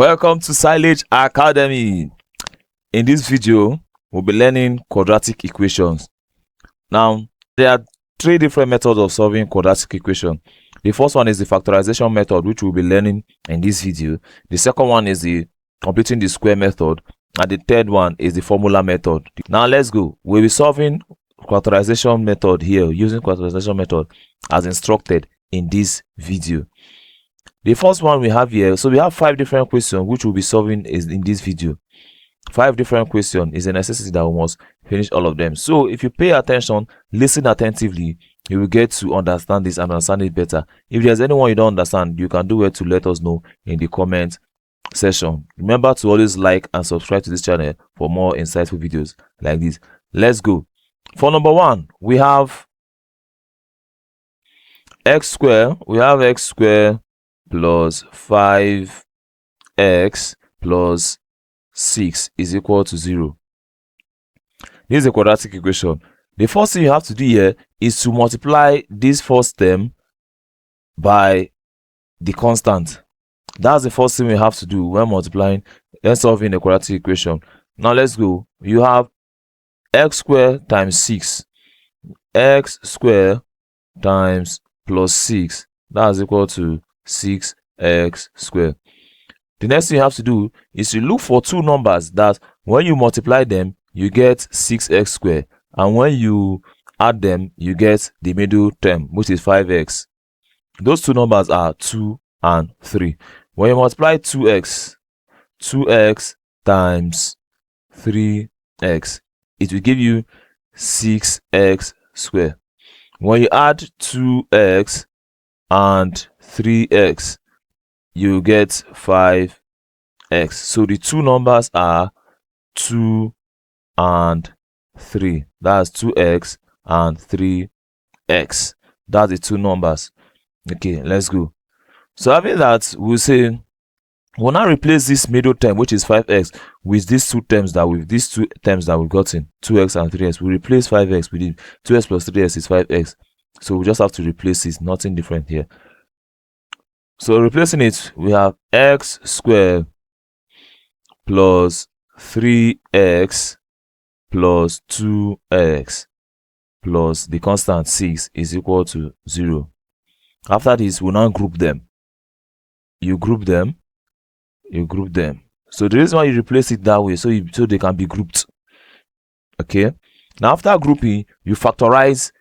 Welcome to Siledge Academy. In this video, we'll be learning quadratic equations. Now, there are three different methods of solving quadratic equation. The first one is the factorization method, which we'll be learning in this video. The second one is the completing the square method, and the third one is the formula method. Now, let's go. We'll be solving quadratic method here, using quadratic method as instructed in this video. The first one we have here, so we have 5 different questions which we'll be solving in this video. 5 different questions is a necessity that we must finish all of them. So if you pay attention, listen attentively, you will get to understand this and understand it better. If there's anyone you don't understand, you can do well to let us know in the comment section. Remember to always like and subscribe to this channel for more insightful videos like this. Let's go. For number 1, we have x squared. We have x squared plus 5x plus 6 is equal to 0. This is a quadratic equation. The first thing you have to do here is to multiply this first term by the constant. That's the first thing we have to do when multiplying and solving a quadratic equation. Now let's go. You have x squared times 6. X squared times plus 6. That's equal to 6x squared. The next thing you have to do is to look for two numbers that when you multiply them, you get 6x squared. And when you add them, you get the middle term, which is 5x. Those two numbers are 2 and 3. When you multiply 2x times 3x, it will give you 6x squared. When you add 2x and 3x, you get 5x. So the two numbers are 2 and 3. That's 2x and 3x. That's the two numbers. Okay, let's go. So having that, we'll say we'll now replace this middle term, which is 5x, with these two terms that we've gotten, 2x and 3x. We replace 5x with it. 2x plus 3x is 5x. So we just have to replace it, nothing different here. So replacing it, we have x squared plus 3x plus 2x plus the constant 6 is equal to 0. After this, we'll now group them. You group them. So the reason why you replace it that way, so they can be grouped. Okay. Now after grouping, you factorize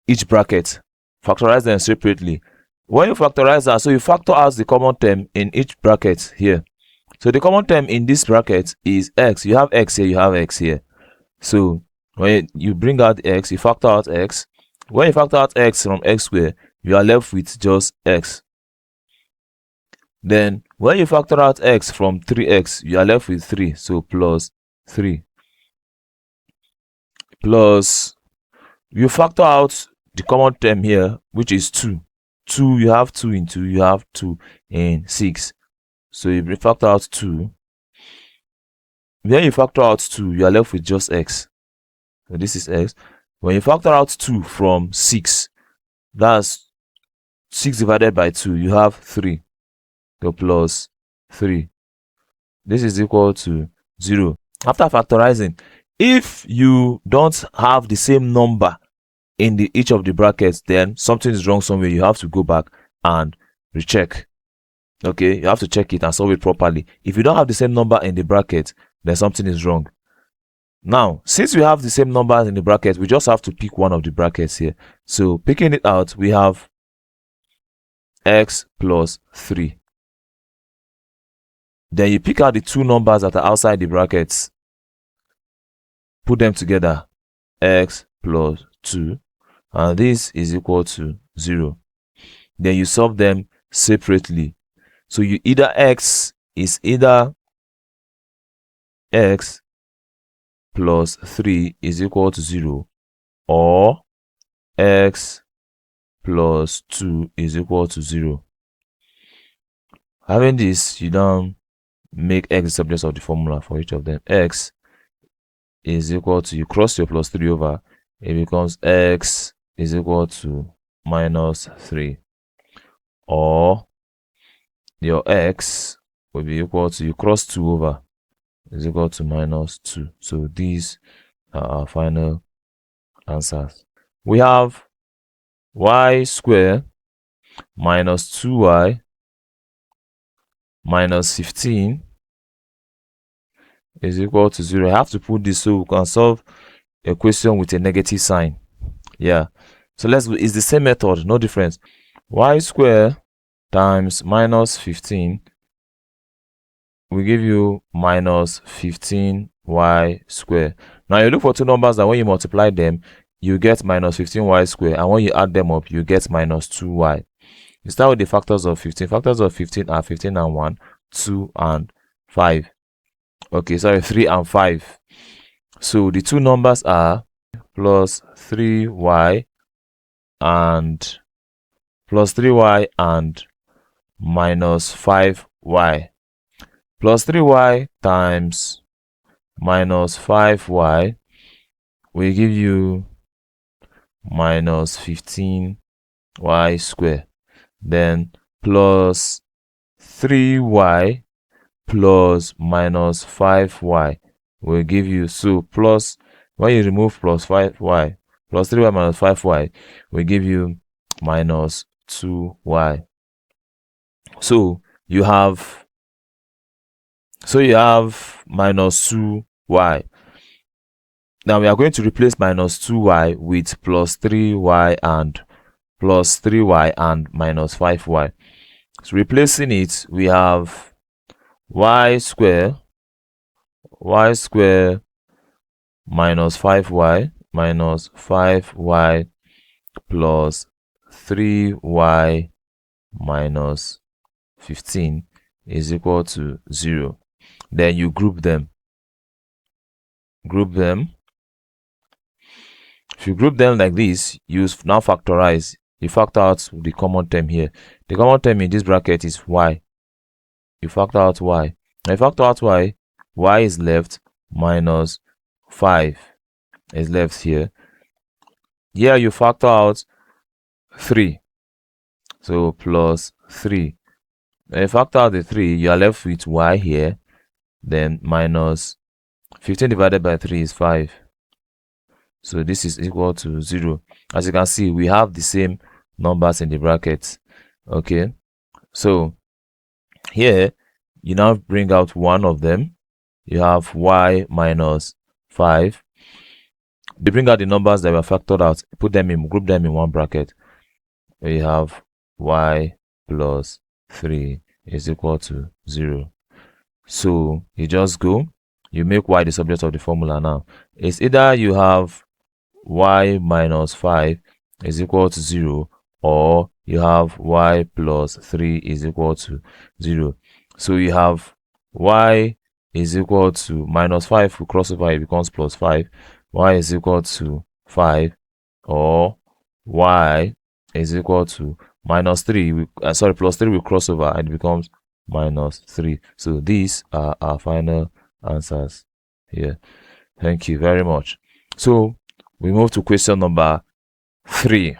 each bracket. Factorize them separately. When you factorize that, so you factor out the common term in each bracket here. So the common term in this bracket is x. You have x here, you have x here. So when you bring out x, you factor out x. When you factor out x from x squared, you are left with just x. Then when you factor out x from 3x, you are left with 3. So plus 3. Plus, you factor out the common term here, which is 2. 2, you have 2 in 2, you have 2 in 6. So you factor out 2. When you factor out 2, you are left with just x. So this is x. When you factor out 2 from 6, that's 6 divided by 2, you have 3. So plus 3. This is equal to 0. After factorizing, if you don't have the same number in each of the brackets, then something is wrong somewhere. You have to go back and recheck. Okay, you have to check it and solve it properly. If you don't have the same number in the bracket, then something is wrong. Now, since we have the same numbers in the bracket, we just have to pick one of the brackets here. So picking it out, we have x plus 3. Then you pick out the two numbers that are outside the brackets, put them together, x plus 2, and this is equal to 0. Then you solve them separately. So you either x is either x plus 3 is equal to 0, or x plus 2 is equal to 0. Having this, you don't make x the subject of the formula for each of them. X is equal to, you cross your plus 3 over, it becomes x is equal to minus 3, or your x will be equal to, you cross 2 over, is equal to minus 2. So these are our final answers. We have y squared minus 2y minus 15 is equal to 0. I have to put this so we can solve a question with a negative sign. Yeah. So let's go. It's the same method, no difference. Y squared times minus 15 will give you minus 15y squared. Now you look for two numbers that when you multiply them, you get minus 15y squared, and when you add them up, you get minus 2y. You start with the factors of 15. Factors of 15 are 15 and 1, 2 and 5. Okay, sorry, 3 and 5. So the two numbers are plus 3y and minus 5y. Plus 3y times minus 5y will give you minus 15y squared. Then plus 3y plus minus 5y will give you, so plus, when you remove plus 5y, plus 3y minus 5y will give you minus 2y. So you have minus 2y. Now we are going to replace minus 2y with plus 3y and minus 5y. So replacing it, we have y squared minus 5y plus 3y minus 15 is equal to 0. Then you group them. If you group them like this, you now factorize. You factor out the common term here. The common term in this bracket is y. You factor out y. Now you factor out y is left, minus 5 is left here. Here you factor out 3. So plus 3. When you factor out the 3, you are left with y here. Then minus 15 divided by 3 is 5. So this is equal to 0. As you can see, we have the same numbers in the brackets. Okay. So here, you now bring out one of them. You have y minus 5. They bring out the numbers that were factored out. Group them in one bracket. We have y plus 3 is equal to 0. So you just go, you make y the subject of the formula now. It's either you have y minus 5 is equal to 0, or you have y plus 3 is equal to 0. So you have y is equal to minus 5 will cross over, it becomes plus 5. Y is equal to 5, or y is equal to minus 3, plus 3 will cross over and it becomes minus 3. So these are our final answers here. Thank you very much. So we move to question number 3.